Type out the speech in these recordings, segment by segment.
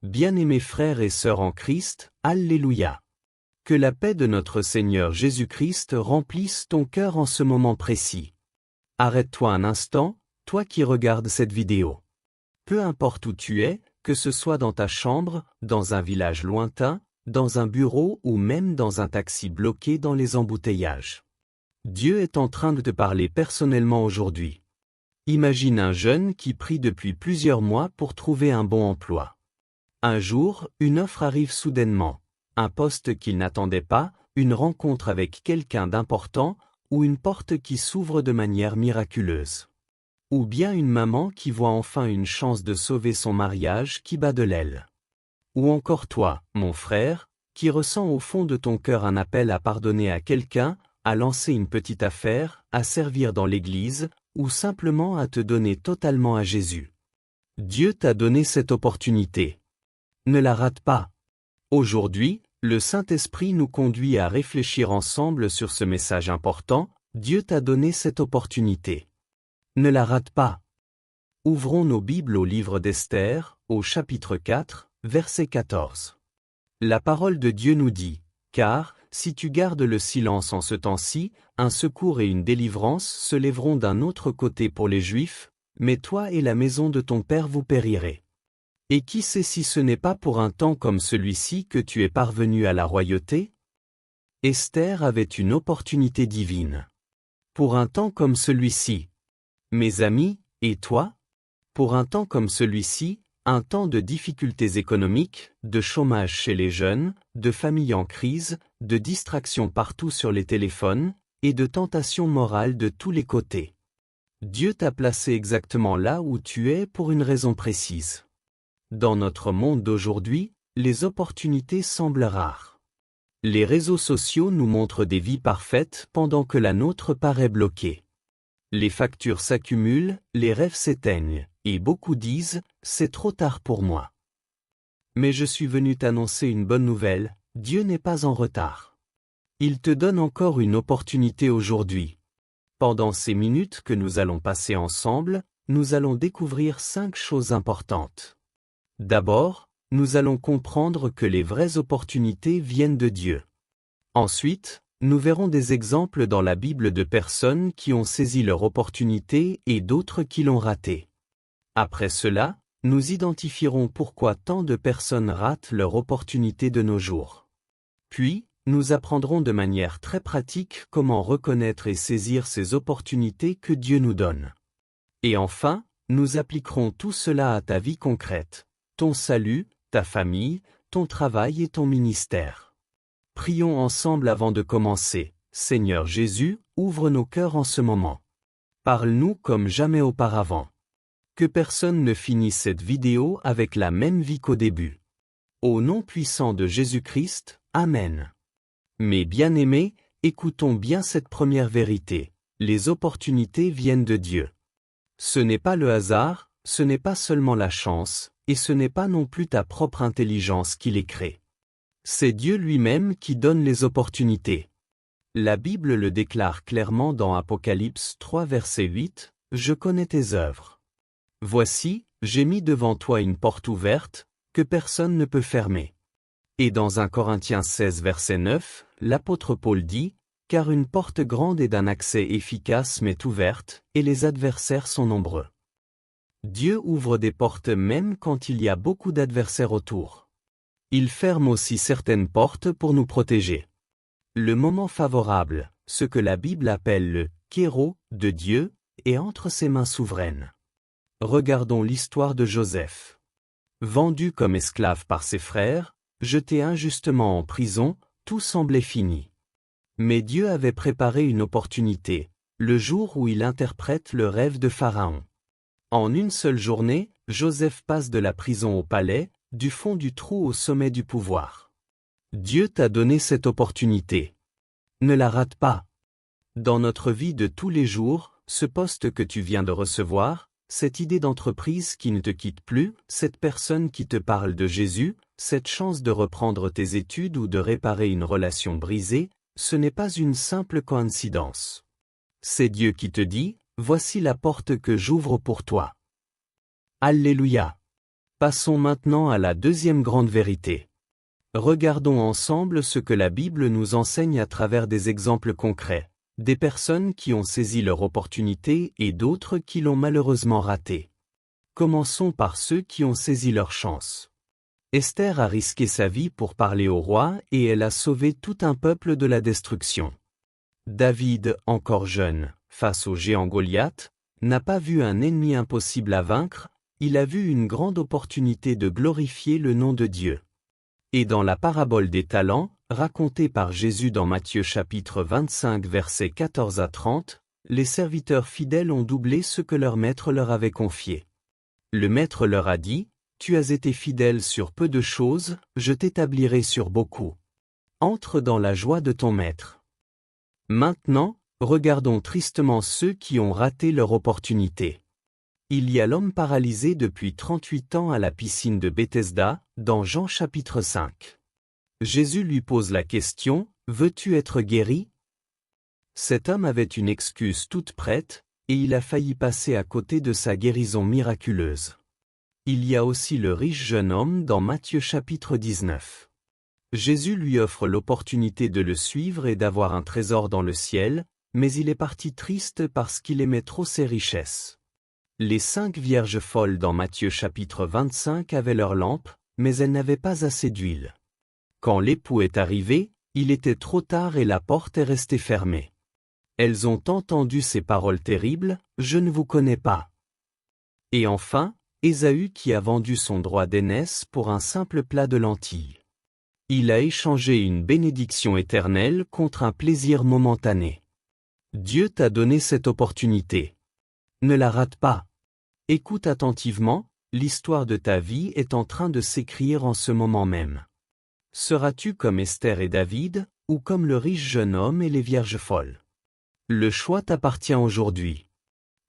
Bien-aimés frères et sœurs en Christ, Alléluia. Que la paix de notre Seigneur Jésus-Christ remplisse ton cœur en ce moment précis. Arrête-toi un instant, toi qui regardes cette vidéo. Peu importe où tu es, que ce soit dans ta chambre, dans un village lointain, dans un bureau ou même dans un taxi bloqué dans les embouteillages. Dieu est en train de te parler personnellement aujourd'hui. Imagine un jeune qui prie depuis plusieurs mois pour trouver un bon emploi. Un jour, une offre arrive soudainement, un poste qu'il n'attendait pas, une rencontre avec quelqu'un d'important, ou une porte qui s'ouvre de manière miraculeuse. Ou bien une maman qui voit enfin une chance de sauver son mariage qui bat de l'aile. Ou encore toi, mon frère, qui ressens au fond de ton cœur un appel à pardonner à quelqu'un, à lancer une petite affaire, à servir dans l'église, ou simplement à te donner totalement à Jésus. Dieu t'a donné cette opportunité. Ne la rate pas. Aujourd'hui, le Saint-Esprit nous conduit à réfléchir ensemble sur ce message important. Dieu t'a donné cette opportunité. Ne la rate pas. Ouvrons nos Bibles au livre d'Esther, au chapitre 4, verset 14. La parole de Dieu nous dit, « Car, si tu gardes le silence en ce temps-ci, un secours et une délivrance se lèveront d'un autre côté pour les Juifs, mais toi et la maison de ton Père vous périrez. Et qui sait si ce n'est pas pour un temps comme celui-ci que tu es parvenu à la royauté ?» Esther avait une opportunité divine. Pour un temps comme celui-ci. Mes amis, et toi? Pour un temps comme celui-ci, un temps de difficultés économiques, de chômage chez les jeunes, de familles en crise, de distractions partout sur les téléphones, et de tentations morales de tous les côtés. Dieu t'a placé exactement là où tu es pour une raison précise. Dans notre monde d'aujourd'hui, les opportunités semblent rares. Les réseaux sociaux nous montrent des vies parfaites pendant que la nôtre paraît bloquée. Les factures s'accumulent, les rêves s'éteignent, et beaucoup disent « c'est trop tard pour moi ». Mais je suis venu t'annoncer une bonne nouvelle, Dieu n'est pas en retard. Il te donne encore une opportunité aujourd'hui. Pendant ces minutes que nous allons passer ensemble, nous allons découvrir 5 choses importantes. D'abord, nous allons comprendre que les vraies opportunités viennent de Dieu. Ensuite, nous verrons des exemples dans la Bible de personnes qui ont saisi leur opportunité et d'autres qui l'ont ratée. Après cela, nous identifierons pourquoi tant de personnes ratent leur opportunité de nos jours. Puis, nous apprendrons de manière très pratique comment reconnaître et saisir ces opportunités que Dieu nous donne. Et enfin, nous appliquerons tout cela à ta vie concrète, ton salut, ta famille, ton travail et ton ministère. Prions ensemble avant de commencer. Seigneur Jésus, ouvre nos cœurs en ce moment. Parle-nous comme jamais auparavant. Que personne ne finisse cette vidéo avec la même vie qu'au début. Au nom puissant de Jésus-Christ, Amen. Mes bien-aimés, écoutons bien cette première vérité. Les opportunités viennent de Dieu. Ce n'est pas le hasard, ce n'est pas seulement la chance, et ce n'est pas non plus ta propre intelligence qui les crée. C'est Dieu lui-même qui donne les opportunités. La Bible le déclare clairement dans Apocalypse 3 verset 8, « Je connais tes œuvres. Voici, j'ai mis devant toi une porte ouverte, que personne ne peut fermer. » Et dans 1 Corinthiens 16 verset 9, l'apôtre Paul dit, « Car une porte grande et d'un accès efficace m'est ouverte, et les adversaires sont nombreux. » Dieu ouvre des portes même quand il y a beaucoup d'adversaires autour. Il ferme aussi certaines portes pour nous protéger. Le moment favorable, ce que la Bible appelle le « kéros » de Dieu, est entre ses mains souveraines. Regardons l'histoire de Joseph. Vendu comme esclave par ses frères, jeté injustement en prison, tout semblait fini. Mais Dieu avait préparé une opportunité, le jour où il interprète le rêve de Pharaon. En une seule journée, Joseph passe de la prison au palais, du fond du trou au sommet du pouvoir. Dieu t'a donné cette opportunité. Ne la rate pas. Dans notre vie de tous les jours, ce poste que tu viens de recevoir, cette idée d'entreprise qui ne te quitte plus, cette personne qui te parle de Jésus, cette chance de reprendre tes études ou de réparer une relation brisée, ce n'est pas une simple coïncidence. C'est Dieu qui te dit, « Voici la porte que j'ouvre pour toi. » Alléluia. Passons maintenant à la deuxième grande vérité. Regardons ensemble ce que la Bible nous enseigne à travers des exemples concrets, des personnes qui ont saisi leur opportunité et d'autres qui l'ont malheureusement ratée. Commençons par ceux qui ont saisi leur chance. Esther a risqué sa vie pour parler au roi et elle a sauvé tout un peuple de la destruction. David, encore jeune, face au géant Goliath, n'a pas vu un ennemi impossible à vaincre, il a vu une grande opportunité de glorifier le nom de Dieu. Et dans la parabole des talents, racontée par Jésus dans Matthieu chapitre 25 versets 14 à 30, les serviteurs fidèles ont doublé ce que leur maître leur avait confié. Le maître leur a dit, « Tu as été fidèle sur peu de choses, je t'établirai sur beaucoup. Entre dans la joie de ton maître. » Maintenant, regardons tristement ceux qui ont raté leur opportunité. Il y a l'homme paralysé depuis 38 ans à la piscine de Bethesda, dans Jean chapitre 5. Jésus lui pose la question, « Veux-tu être guéri ?» Cet homme avait une excuse toute prête, et il a failli passer à côté de sa guérison miraculeuse. Il y a aussi le riche jeune homme dans Matthieu chapitre 19. Jésus lui offre l'opportunité de le suivre et d'avoir un trésor dans le ciel, mais il est parti triste parce qu'il aimait trop ses richesses. Les 5 vierges folles dans Matthieu chapitre 25 avaient leurs lampes, mais elles n'avaient pas assez d'huile. Quand l'époux est arrivé, il était trop tard et la porte est restée fermée. Elles ont entendu ces paroles terribles, « Je ne vous connais pas. » Et enfin, Ésaü qui a vendu son droit d'aînesse pour un simple plat de lentilles. Il a échangé une bénédiction éternelle contre un plaisir momentané. Dieu t'a donné cette opportunité. Ne la rate pas. Écoute attentivement, l'histoire de ta vie est en train de s'écrire en ce moment même. Seras-tu comme Esther et David, ou comme le riche jeune homme et les vierges folles? Le choix t'appartient aujourd'hui.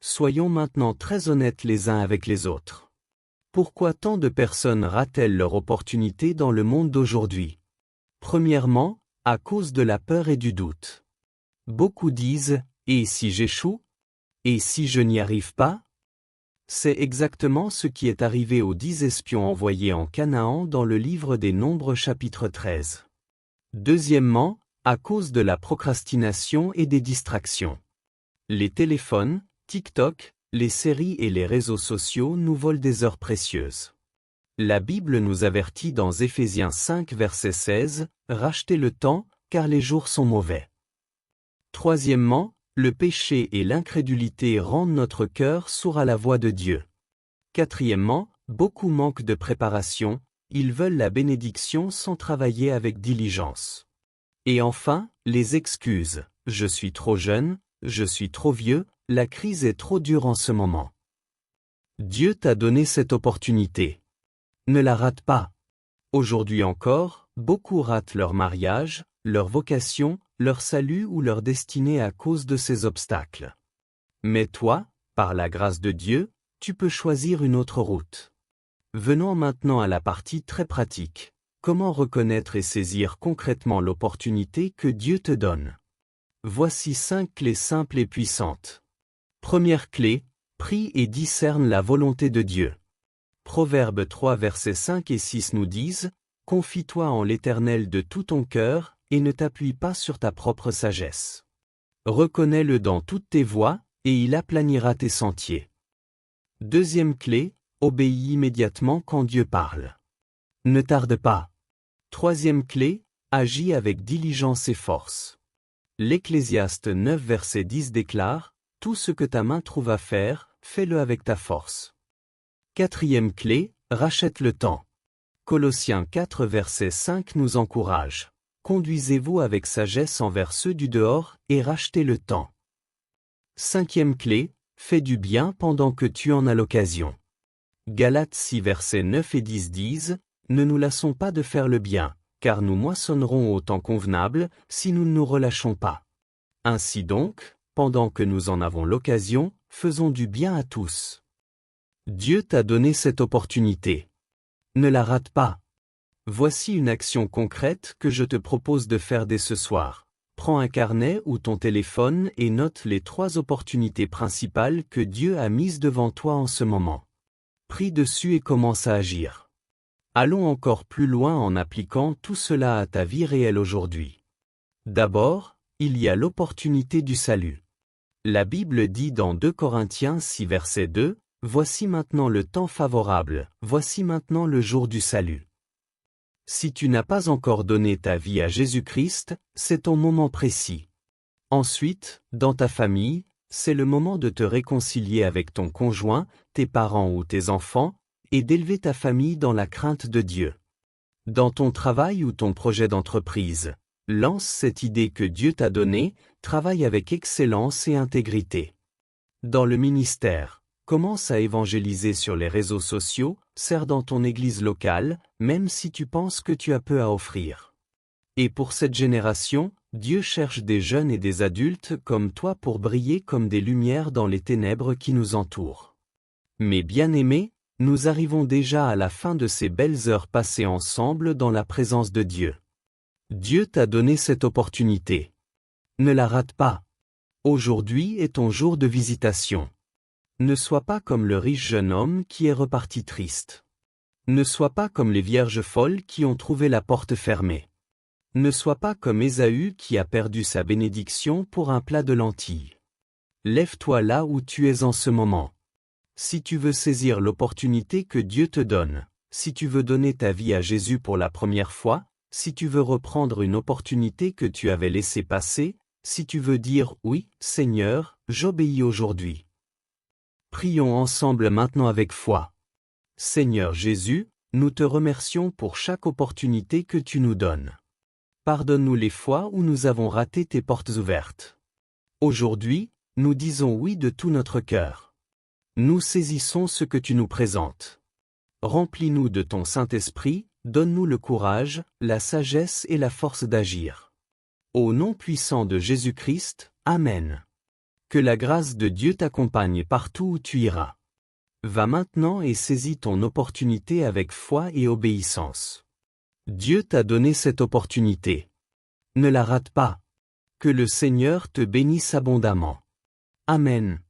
Soyons maintenant très honnêtes les uns avec les autres. Pourquoi tant de personnes ratent-elles leur opportunité dans le monde d'aujourd'hui? Premièrement, à cause de la peur et du doute. Beaucoup disent, « Et si j'échoue? Et si je n'y arrive pas ?» C'est exactement ce qui est arrivé aux 10 espions envoyés en Canaan dans le livre des Nombres chapitre 13. Deuxièmement, à cause de la procrastination et des distractions. Les téléphones, TikTok, les séries et les réseaux sociaux nous volent des heures précieuses. La Bible nous avertit dans Éphésiens 5 verset 16, « Rachetez le temps, car les jours sont mauvais. » Troisièmement, le péché et l'incrédulité rendent notre cœur sourd à la voix de Dieu. Quatrièmement, beaucoup manquent de préparation, ils veulent la bénédiction sans travailler avec diligence. Et enfin, les excuses, « Je suis trop jeune, je suis trop vieux, la crise est trop dure en ce moment. » Dieu t'a donné cette opportunité. Ne la rate pas. Aujourd'hui encore, beaucoup ratent leur mariage, leur vocation, leur salut ou leur destinée à cause de ces obstacles. Mais toi, par la grâce de Dieu, tu peux choisir une autre route. Venons maintenant à la partie très pratique. Comment reconnaître et saisir concrètement l'opportunité que Dieu te donne? Voici 5 clés simples et puissantes. Première clé, prie et discerne la volonté de Dieu. Proverbes 3 versets 5 et 6 nous disent, « Confie-toi en l'Éternel de tout ton cœur, et ne t'appuie pas sur ta propre sagesse. Reconnais-le dans toutes tes voies, et il aplanira tes sentiers. » Deuxième clé, obéis immédiatement quand Dieu parle. Ne tarde pas. Troisième clé, agis avec diligence et force. L'Ecclésiaste 9 verset 10 déclare, « Tout ce que ta main trouve à faire, fais-le avec ta force. » Quatrième clé, rachète le temps. Colossiens 4 verset 5 nous encourage. Conduisez-vous avec sagesse envers ceux du dehors et rachetez le temps. Cinquième clé, fais du bien pendant que tu en as l'occasion. Galates 6 versets 9 et 10 disent, « Ne nous lassons pas de faire le bien, car nous moissonnerons au temps convenable si nous ne nous relâchons pas. Ainsi donc, pendant que nous en avons l'occasion, faisons du bien à tous. » Dieu t'a donné cette opportunité. Ne la rate pas. Voici une action concrète que je te propose de faire dès ce soir. Prends un carnet ou ton téléphone et note les 3 opportunités principales que Dieu a mises devant toi en ce moment. Prie dessus et commence à agir. Allons encore plus loin en appliquant tout cela à ta vie réelle aujourd'hui. D'abord, il y a l'opportunité du salut. La Bible dit dans 2 Corinthiens 6 verset 2, « Voici maintenant le temps favorable, voici maintenant le jour du salut. » Si tu n'as pas encore donné ta vie à Jésus-Christ, c'est ton moment précis. Ensuite, dans ta famille, c'est le moment de te réconcilier avec ton conjoint, tes parents ou tes enfants, et d'élever ta famille dans la crainte de Dieu. Dans ton travail ou ton projet d'entreprise, lance cette idée que Dieu t'a donnée, travaille avec excellence et intégrité. Dans le ministère, commence à évangéliser sur les réseaux sociaux, sers dans ton église locale, même si tu penses que tu as peu à offrir. Et pour cette génération, Dieu cherche des jeunes et des adultes comme toi pour briller comme des lumières dans les ténèbres qui nous entourent. Mes bien-aimés, nous arrivons déjà à la fin de ces belles heures passées ensemble dans la présence de Dieu. Dieu t'a donné cette opportunité. Ne la rate pas. Aujourd'hui est ton jour de visitation. Ne sois pas comme le riche jeune homme qui est reparti triste. Ne sois pas comme les vierges folles qui ont trouvé la porte fermée. Ne sois pas comme Ésaü qui a perdu sa bénédiction pour un plat de lentilles. Lève-toi là où tu es en ce moment. Si tu veux saisir l'opportunité que Dieu te donne, si tu veux donner ta vie à Jésus pour la première fois, si tu veux reprendre une opportunité que tu avais laissée passer, si tu veux dire « Oui, Seigneur, j'obéis aujourd'hui ». Prions ensemble maintenant avec foi. Seigneur Jésus, nous te remercions pour chaque opportunité que tu nous donnes. Pardonne-nous les fois où nous avons raté tes portes ouvertes. Aujourd'hui, nous disons oui de tout notre cœur. Nous saisissons ce que tu nous présentes. Remplis-nous de ton Saint-Esprit, donne-nous le courage, la sagesse et la force d'agir. Au nom puissant de Jésus-Christ, Amen. Que la grâce de Dieu t'accompagne partout où tu iras. Va maintenant et saisis ton opportunité avec foi et obéissance. Dieu t'a donné cette opportunité. Ne la rate pas. Que le Seigneur te bénisse abondamment. Amen.